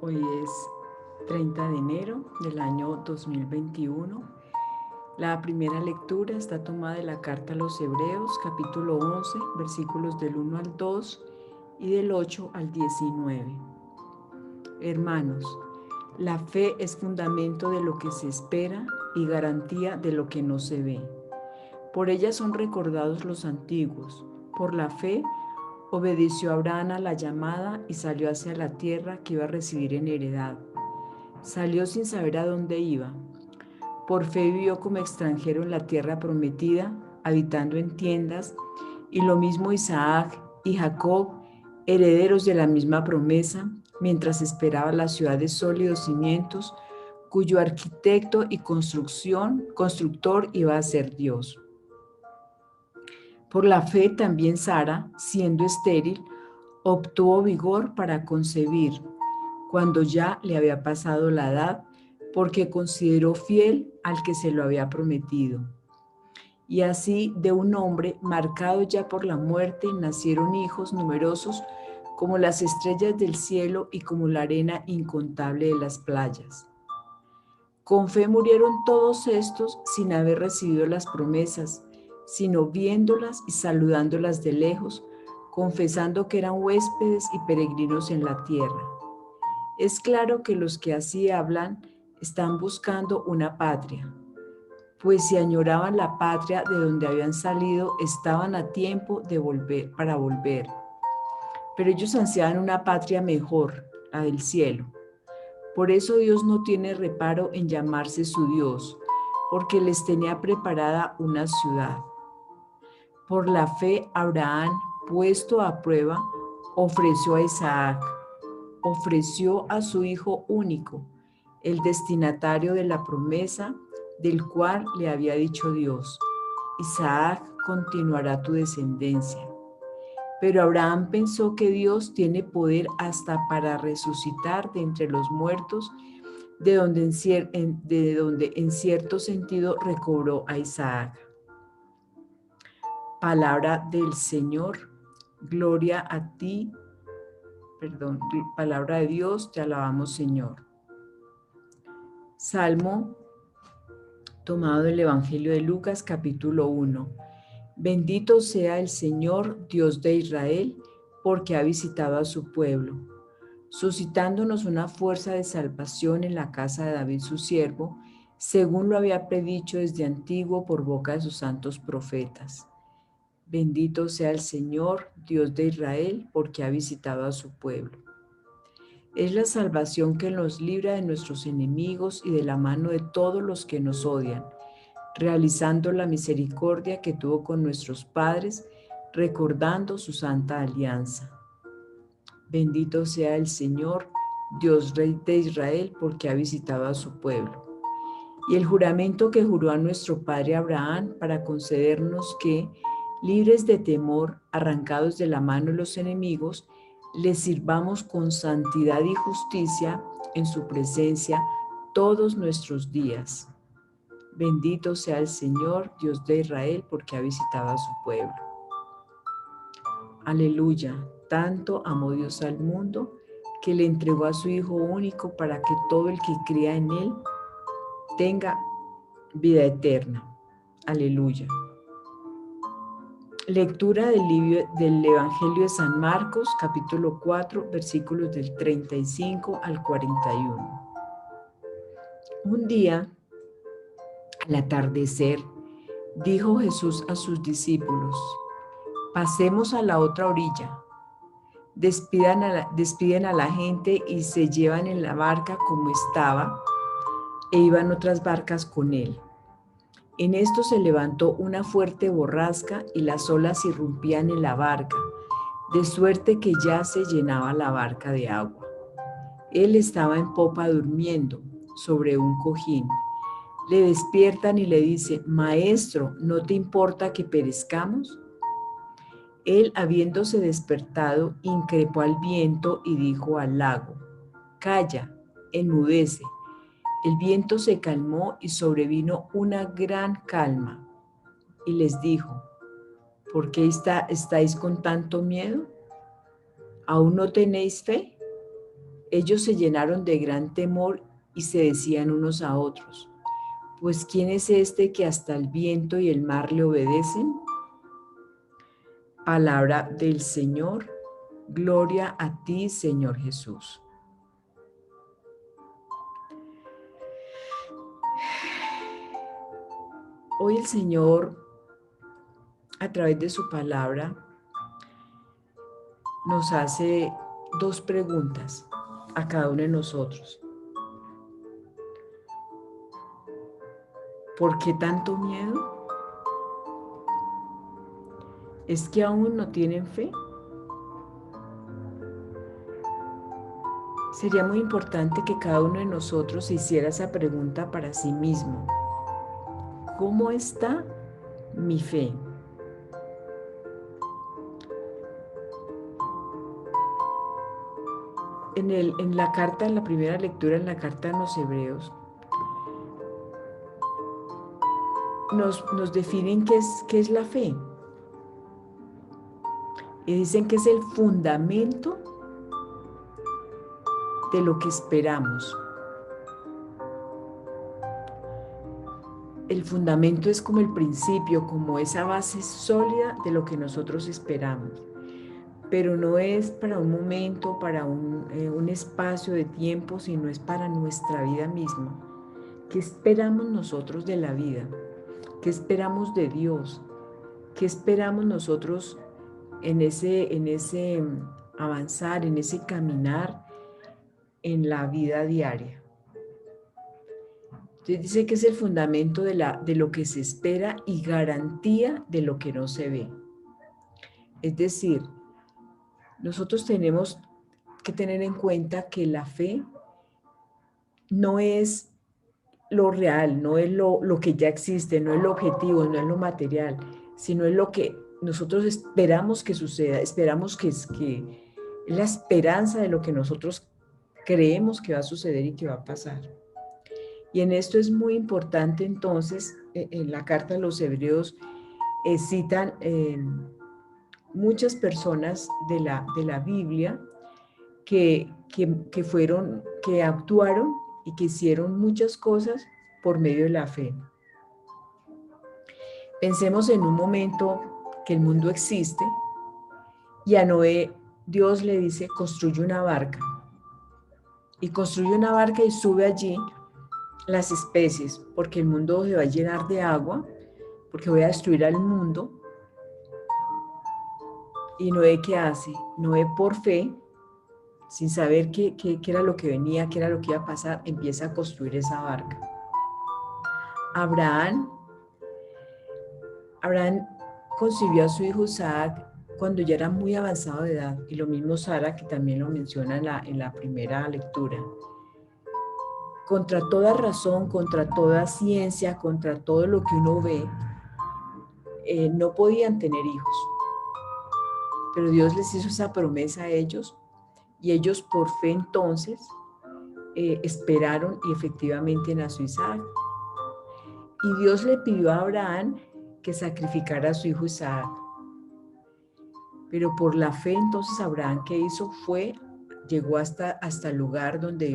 Hoy es 30 de enero del año 2021. La primera lectura está tomada de la carta a los Hebreos, capítulo 11, versículos del 1 al 2 y del 8 al 19. Hermanos, la fe es fundamento de lo que se espera y garantía de lo que no se ve. Por ella son recordados los antiguos. Por la fe obedeció Abraham a la llamada y salió hacia la tierra que iba a recibir en heredad. Salió sin saber a dónde iba. Por fe vivió como extranjero en la tierra prometida, habitando en tiendas, y lo mismo Isaac y Jacob, herederos de la misma promesa, mientras esperaba la ciudad de sólidos cimientos, cuyo arquitecto y constructor iba a ser Dios. Por la fe también Sara, siendo estéril, obtuvo vigor para concebir, cuando ya le había pasado la edad, porque consideró fiel al que se lo había prometido. Y así de un hombre marcado ya por la muerte nacieron hijos numerosos como las estrellas del cielo y como la arena incontable de las playas. Con fe murieron todos estos sin haber recibido las promesas, sino viéndolas y saludándolas de lejos, confesando que eran huéspedes y peregrinos en la tierra. Es claro que los que así hablan están buscando una patria, pues si añoraban la patria de donde habían salido, estaban a tiempo de volver. Pero ellos ansiaban una patria mejor, la del cielo. Por eso Dios no tiene reparo en llamarse su Dios, porque les tenía preparada una ciudad. Por la fe, Abraham, puesto a prueba, ofreció a Isaac, ofreció a su hijo único, el destinatario de la promesa del cual le había dicho Dios: Isaac continuará tu descendencia. Pero Abraham pensó que Dios tiene poder hasta para resucitar de entre los muertos, de donde en cierto sentido recobró a Isaac. Palabra del Señor, gloria a ti, palabra de Dios, te alabamos, Señor. Salmo tomado del Evangelio de Lucas, capítulo 1. Bendito sea el Señor, Dios de Israel, porque ha visitado a su pueblo, suscitándonos una fuerza de salvación en la casa de David su siervo, según lo había predicho desde antiguo por boca de sus santos profetas. Bendito sea el Señor, Dios de Israel, porque ha visitado a su pueblo. Es la salvación que nos libra de nuestros enemigos y de la mano de todos los que nos odian, realizando la misericordia que tuvo con nuestros padres, recordando su santa alianza. Bendito sea el Señor, Dios Rey de Israel, porque ha visitado a su pueblo. Y el juramento que juró a nuestro padre Abraham para concedernos que, libres de temor, arrancados de la mano de los enemigos, les sirvamos con santidad y justicia en su presencia todos nuestros días. Bendito sea el Señor, Dios de Israel, porque ha visitado a su pueblo. Aleluya, tanto amó Dios al mundo que le entregó a su Hijo único para que todo el que crea en Él tenga vida eterna. Aleluya. Lectura del Evangelio de San Marcos, capítulo 4, versículos del 35 al 41. Un día, al atardecer, dijo Jesús a sus discípulos: pasemos a la otra orilla. Despiden a la gente y se llevan en la barca como estaba, e iban otras barcas con él. En esto se levantó una fuerte borrasca y las olas irrumpían en la barca, de suerte que ya se llenaba la barca de agua. Él estaba en popa durmiendo sobre un cojín. Le despiertan y le dicen: Maestro, ¿no te importa que perezcamos? Él, habiéndose despertado, increpó al viento y dijo al lago: Calla, enmudece. El viento se calmó y sobrevino una gran calma. Y les dijo: ¿por qué estáis con tanto miedo? ¿Aún no tenéis fe? Ellos se llenaron de gran temor y se decían unos a otros: pues ¿quién es este que hasta el viento y el mar le obedecen? Palabra del Señor. Gloria a ti, Señor Jesús. Hoy el Señor, a través de su palabra, nos hace dos preguntas a cada uno de nosotros. ¿Por qué tanto miedo? ¿Es que aún no tienen fe? Sería muy importante que cada uno de nosotros se hiciera esa pregunta para sí mismo. ¿Cómo está mi fe? En la carta, en la primera lectura, en la carta a los Hebreos, nos definen qué es la fe. Y dicen que es el fundamento de lo que esperamos. El fundamento es como el principio, como esa base sólida de lo que nosotros esperamos. Pero no es para un momento, para un espacio de tiempo, sino es para nuestra vida misma. ¿Qué esperamos nosotros de la vida? ¿Qué esperamos de Dios? ¿Qué esperamos nosotros en ese avanzar, en ese caminar en la vida diaria? Entonces dice que es el fundamento de lo que se espera y garantía de lo que no se ve. Es decir, nosotros tenemos que tener en cuenta que la fe no es lo real, no es lo que ya existe, no es lo objetivo, no es lo material, sino es lo que nosotros esperamos que suceda, esperamos que es la esperanza de lo que nosotros creemos que va a suceder y que va a pasar. Y en esto es muy importante entonces, en la carta de los Hebreos citan muchas personas de la Biblia que actuaron y que hicieron muchas cosas por medio de la fe. Pensemos en un momento que el mundo existe y a Noé Dios le dice: construye una barca. Y construye una barca y sube allí las especies, porque el mundo se va a llenar de agua, porque voy a destruir al mundo. ¿Y Noé qué hace? Noé, por fe, sin saber qué era lo que venía, qué era lo que iba a pasar, empieza a construir esa barca. Abraham concibió a su hijo Isaac cuando ya era muy avanzado de edad, y lo mismo Sara, que también lo menciona en la primera lectura. Contra toda razón, contra toda ciencia, contra todo lo que uno ve, no podían tener hijos. Pero Dios les hizo esa promesa a ellos, y ellos por fe entonces esperaron, y efectivamente nació Isaac. Y Dios le pidió a Abraham que sacrificara a su hijo Isaac. Pero por la fe entonces Abraham, ¿qué hizo? Llegó hasta el lugar donde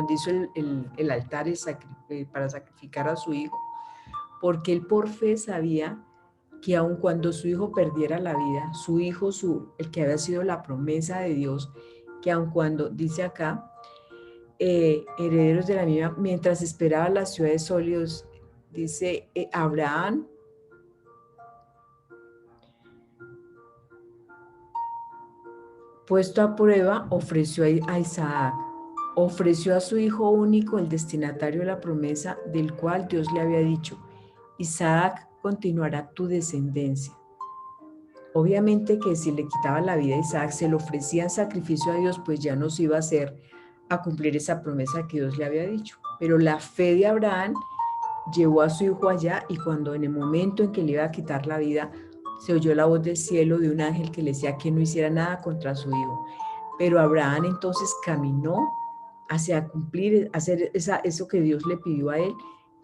hizo el altar para sacrificar a su hijo, porque él por fe sabía que aun cuando su hijo perdiera la vida, su hijo, el que había sido la promesa de Dios, que aun cuando, dice acá, herederos de la misma, mientras esperaba las ciudades sólidas, dice Abraham, puesto a prueba, ofreció a Isaac, ofreció a su hijo único, el destinatario de la promesa, del cual Dios le había dicho: Isaac continuará tu descendencia. Obviamente que si le quitaba la vida a Isaac, se le ofrecía en sacrificio a Dios, pues ya no se iba a cumplir esa promesa que Dios le había dicho. Pero la fe de Abraham llevó a su hijo allá, y cuando en el momento en que le iba a quitar la vida, se oyó la voz del cielo de un ángel que le decía que no hiciera nada contra su hijo. Pero Abraham entonces caminó hacia cumplir, hacer eso que Dios le pidió a él,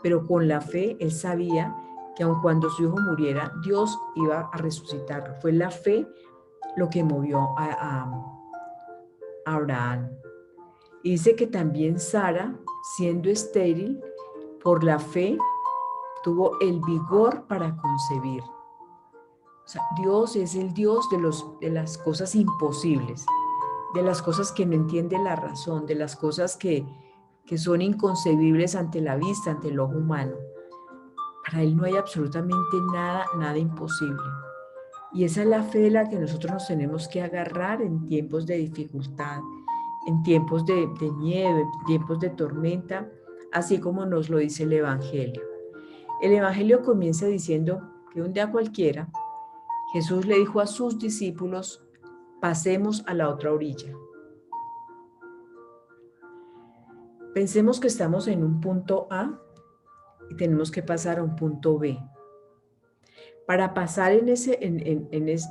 pero con la fe él sabía que aun cuando su hijo muriera, Dios iba a resucitarlo. Fue la fe lo que movió a a Abraham. Y dice que también Sara, siendo estéril, por la fe, tuvo el vigor para concebir. O sea, Dios es el Dios de las cosas imposibles, de las cosas que no entiende la razón, de las cosas que son inconcebibles ante la vista, ante el ojo humano. Para Él no hay absolutamente nada imposible. Y esa es la fe de la que nosotros nos tenemos que agarrar en tiempos de dificultad, en tiempos de miedo, en tiempos de tormenta, así como nos lo dice el Evangelio. El Evangelio comienza diciendo que un día cualquiera, Jesús le dijo a sus discípulos, pasemos a la otra orilla. Pensemos que estamos en un punto A y tenemos que pasar a un punto B. Para pasar de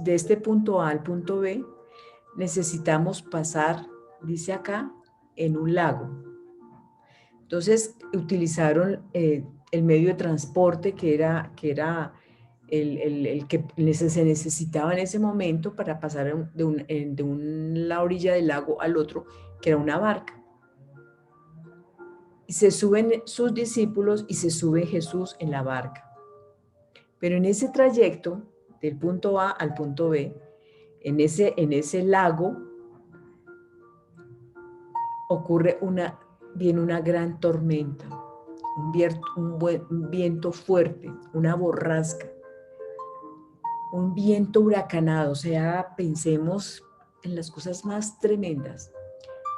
este punto A al punto B, necesitamos pasar, dice acá, en un lago. Entonces utilizaron el medio de transporte que era el que se necesitaba en ese momento para pasar de una orilla del lago al otro, que era una barca. Y se suben sus discípulos y se sube Jesús en la barca. Pero en ese trayecto, del punto A al punto B, en ese lago, viene una gran tormenta, un viento fuerte, una borrasca, un viento huracanado. O sea, pensemos en las cosas más tremendas.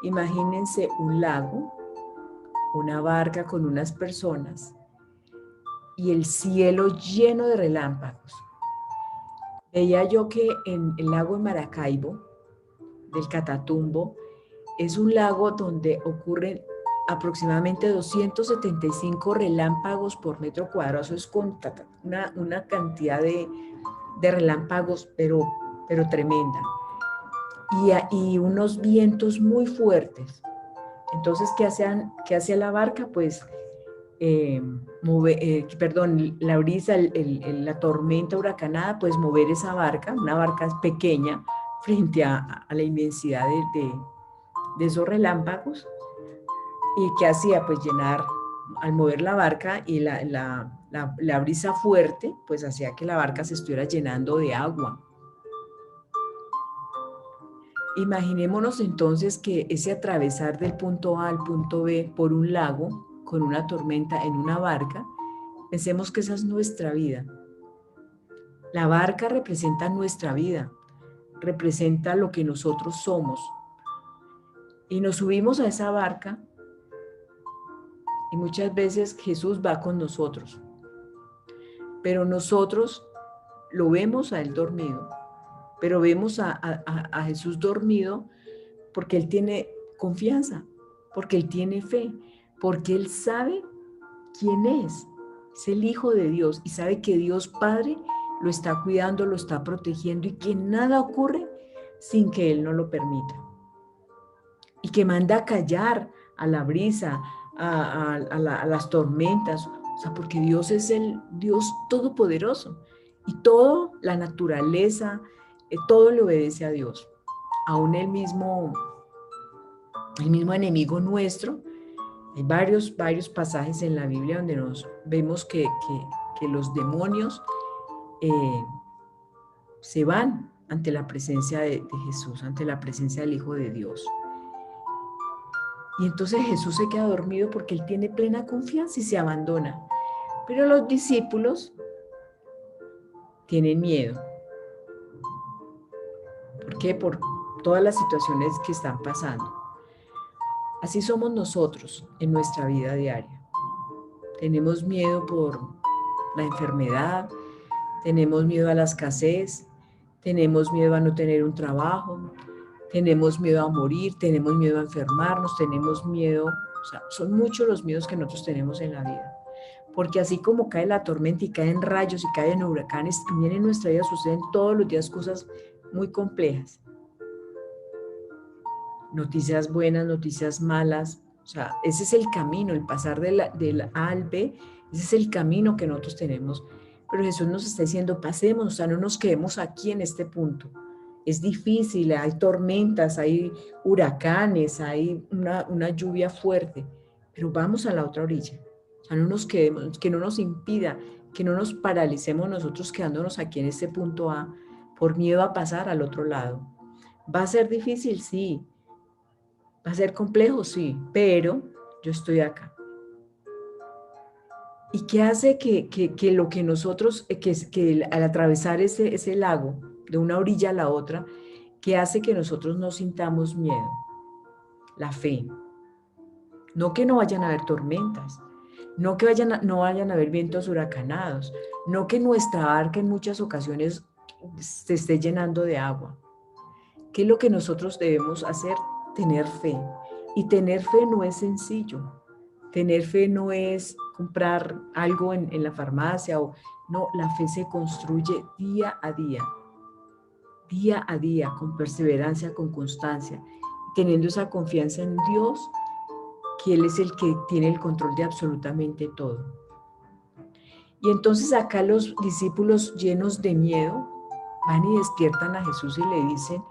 Imagínense un lago, una barca con unas personas y el cielo lleno de relámpagos. Veía yo que en el lago de Maracaibo, del Catatumbo, es un lago donde ocurren aproximadamente 275 relámpagos por metro cuadrado. Eso es una cantidad de relámpagos, pero tremenda. Y unos vientos muy fuertes. Entonces, ¿qué hacía la barca? Pues, la brisa, la tormenta huracanada, pues mover esa barca, una barca pequeña, frente a la inmensidad de esos relámpagos. ¿Y qué hacía? Pues llenar, al mover la barca y la brisa fuerte, pues hacía que la barca se estuviera llenando de agua. Imaginémonos entonces que ese atravesar del punto A al punto B por un lago, con una tormenta en una barca, pensemos que esa es nuestra vida. La barca representa nuestra vida, representa lo que nosotros somos. Y nos subimos a esa barca y muchas veces Jesús va con nosotros. Pero nosotros lo vemos a Él dormido, pero vemos a Jesús dormido porque Él tiene confianza, porque Él tiene fe, porque Él sabe quién es el Hijo de Dios y sabe que Dios Padre lo está cuidando, lo está protegiendo y que nada ocurre sin que Él no lo permita. Y que manda a callar a la brisa, a las tormentas, o sea, porque Dios es el Dios todopoderoso y toda la naturaleza, todo le obedece a Dios. Aún el mismo enemigo nuestro. Hay varios pasajes en la Biblia donde nos vemos que los demonios se van ante la presencia de Jesús, ante la presencia del Hijo de Dios. Y entonces Jesús se queda dormido porque Él tiene plena confianza y se abandona. Pero los discípulos tienen miedo. ¿Por qué? Por todas las situaciones que están pasando. Así somos nosotros en nuestra vida diaria. Tenemos miedo por la enfermedad, tenemos miedo a la escasez, tenemos miedo a no tener un trabajo, tenemos miedo a morir, tenemos miedo a enfermarnos, tenemos miedo, o sea, son muchos los miedos que nosotros tenemos en la vida. Porque así como cae la tormenta y caen rayos y caen huracanes, también en nuestra vida suceden todos los días cosas muy complejas. Noticias buenas, noticias malas, o sea, ese es el camino, el pasar del A al B, ese es el camino que nosotros tenemos. Pero Jesús nos está diciendo, pasemos, o sea, no nos quedemos aquí en este punto. es difícil, hay tormentas, hay huracanes, hay una lluvia fuerte, pero vamos a la otra orilla. O sea, no nos quedemos, que no nos impida, que no nos paralicemos nosotros quedándonos aquí en este punto A por miedo a pasar al otro lado. ¿Va a ser difícil? Sí. ¿Va a ser complejo? Sí, pero yo estoy acá. ¿Y qué hace que lo que nosotros, que al atravesar ese lago de una orilla a la otra, qué hace que nosotros no sintamos miedo? La fe. No que no vayan a haber tormentas, no que no vayan a haber vientos huracanados, no que nuestra barca en muchas ocasiones se esté llenando de agua. ¿Qué es lo que nosotros debemos hacer? Tener fe. Y tener fe no es sencillo. Tener fe no es comprar algo en la farmacia o no, la fe se construye día a día, con perseverancia, con constancia, teniendo esa confianza en Dios, que Él es el que tiene el control de absolutamente todo. Y entonces acá los discípulos llenos de miedo van y despiertan a Jesús y le dicen,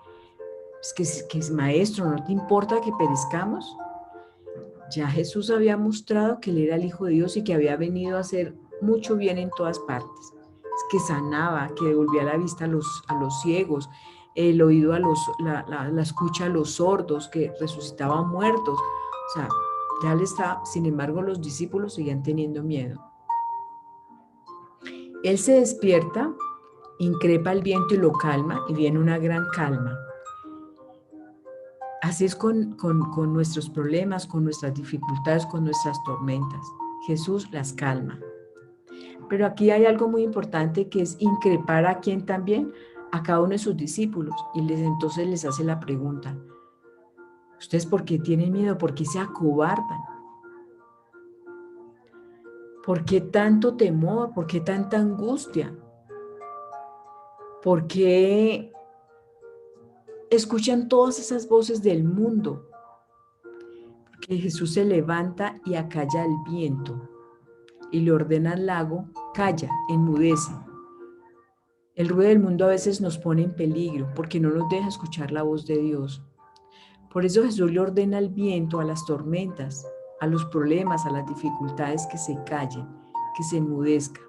que es maestro, ¿no te importa que perezcamos? Ya Jesús había mostrado que Él era el Hijo de Dios y que había venido a hacer mucho bien en todas partes. Es que sanaba, que devolvía la vista a los ciegos, el oído la escucha a los sordos, que resucitaba muertos. O sea, ya le está, sin embargo, los discípulos seguían teniendo miedo. Él se despierta, increpa el viento y lo calma, y viene una gran calma. Así es con nuestros problemas, con nuestras dificultades, con nuestras tormentas. Jesús las calma. Pero aquí hay algo muy importante que es increpar a quien también, a cada uno de sus discípulos. Y entonces les hace la pregunta, ¿ustedes por qué tienen miedo? ¿Por qué se acobardan? ¿Por qué tanto temor? ¿Por qué tanta angustia? ¿Por qué escuchan todas esas voces del mundo? Porque Jesús se levanta y acalla el viento y le ordena al lago, calla, enmudece. El ruido del mundo a veces nos pone en peligro porque no nos deja escuchar la voz de Dios. Por eso Jesús le ordena al viento, a las tormentas, a los problemas, a las dificultades que se callen, que se enmudezca.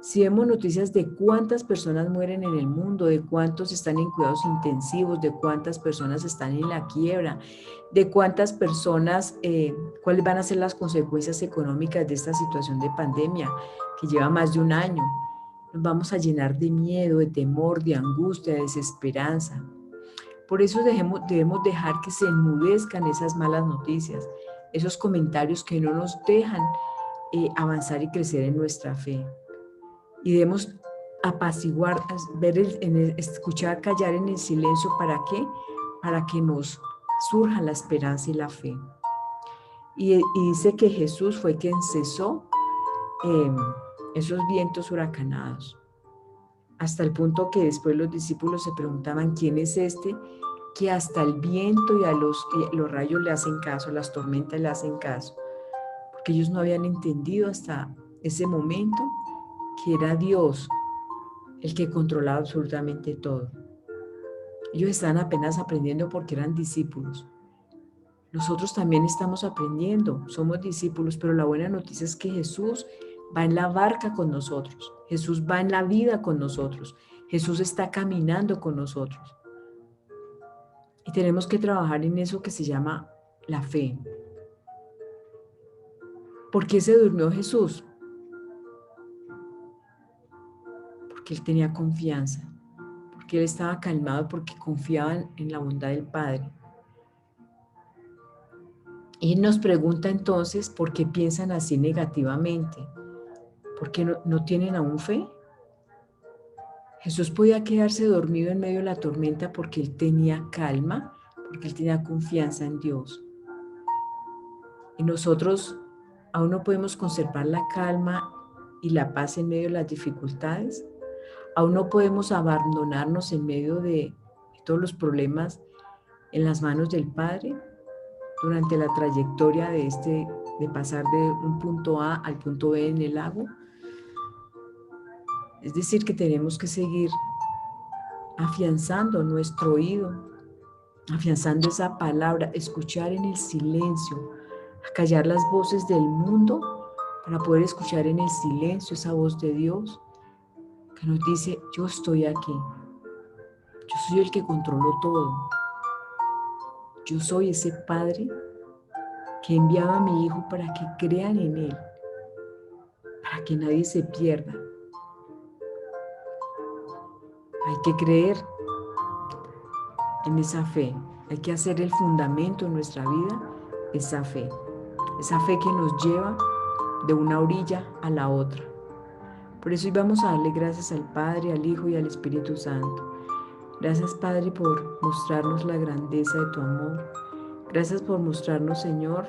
Si vemos noticias de cuántas personas mueren en el mundo, de cuántos están en cuidados intensivos, de cuántas personas están en la quiebra, de cuántas personas, cuáles van a ser las consecuencias económicas de esta situación de pandemia que lleva más de un año, nos vamos a llenar de miedo, de temor, de angustia, de desesperanza. Por eso debemos dejar que se enmudezcan esas malas noticias, esos comentarios que no nos dejan avanzar y crecer en nuestra fe. Y debemos apaciguar, escuchar, callar en el silencio. ¿Para qué? Para que nos surja la esperanza y la fe. Y dice que Jesús fue quien cesó esos vientos huracanados, hasta el punto que después los discípulos se preguntaban, ¿quién es este? Que hasta el viento y a los rayos le hacen caso, las tormentas le hacen caso, porque ellos no habían entendido hasta ese momento que era Dios el que controlaba absolutamente todo. Ellos estaban apenas aprendiendo porque eran discípulos. Nosotros también estamos aprendiendo, somos discípulos, pero la buena noticia es que Jesús va en la barca con nosotros, Jesús va en la vida con nosotros, Jesús está caminando con nosotros. Y tenemos que trabajar en eso que se llama la fe. ¿Por qué se durmió Jesús? Porque Él tenía confianza, porque Él estaba calmado, porque confiaban en la bondad del Padre. Y nos pregunta entonces, ¿por qué piensan así negativamente? ¿Por qué no tienen aún fe? Jesús podía quedarse dormido en medio de la tormenta porque Él tenía calma, porque Él tenía confianza en Dios. Y nosotros aún no podemos conservar la calma y la paz en medio de las dificultades. Aún no podemos abandonarnos en medio de todos los problemas en las manos del Padre durante la trayectoria de pasar de un punto A al punto B en el lago. Es decir, que tenemos que seguir afianzando nuestro oído, afianzando esa palabra, escuchar en el silencio, acallar las voces del mundo para poder escuchar en el silencio esa voz de Dios que nos dice: yo estoy aquí, yo soy el que controlo todo, yo soy ese Padre que he enviado a mi Hijo para que crean en Él, para que nadie se pierda. Hay que creer en esa fe, hay que hacer el fundamento de nuestra vida, esa fe que nos lleva de una orilla a la otra. Por eso hoy vamos a darle gracias al Padre, al Hijo y al Espíritu Santo. Gracias, Padre, por mostrarnos la grandeza de tu amor. Gracias por mostrarnos, Señor,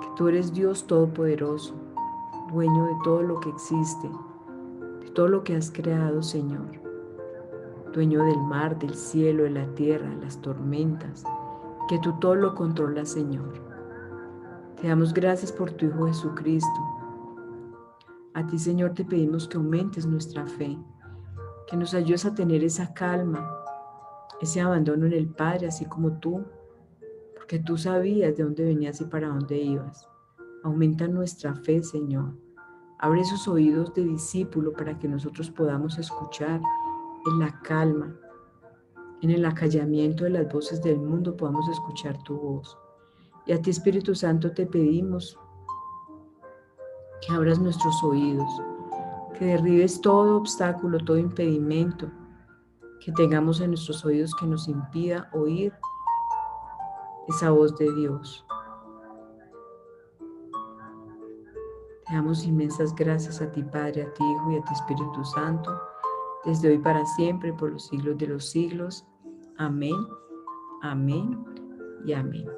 que tú eres Dios Todopoderoso, dueño de todo lo que existe, de todo lo que has creado, Señor. Dueño del mar, del cielo, de la tierra, las tormentas, que tú todo lo controlas, Señor. Te damos gracias por tu Hijo Jesucristo. A ti, Señor, te pedimos que aumentes nuestra fe, que nos ayudes a tener esa calma, ese abandono en el Padre, así como tú, porque tú sabías de dónde venías y para dónde ibas. Aumenta nuestra fe, Señor. Abre esos oídos de discípulo para que nosotros podamos escuchar en la calma, en el acallamiento de las voces del mundo, podamos escuchar tu voz. Y a ti, Espíritu Santo, te pedimos que abras nuestros oídos, que derribes todo obstáculo, todo impedimento que tengamos en nuestros oídos que nos impida oír esa voz de Dios. Te damos inmensas gracias a ti, Padre, a ti, Hijo y a ti, Espíritu Santo, desde hoy para siempre, por los siglos de los siglos. Amén, amén y amén.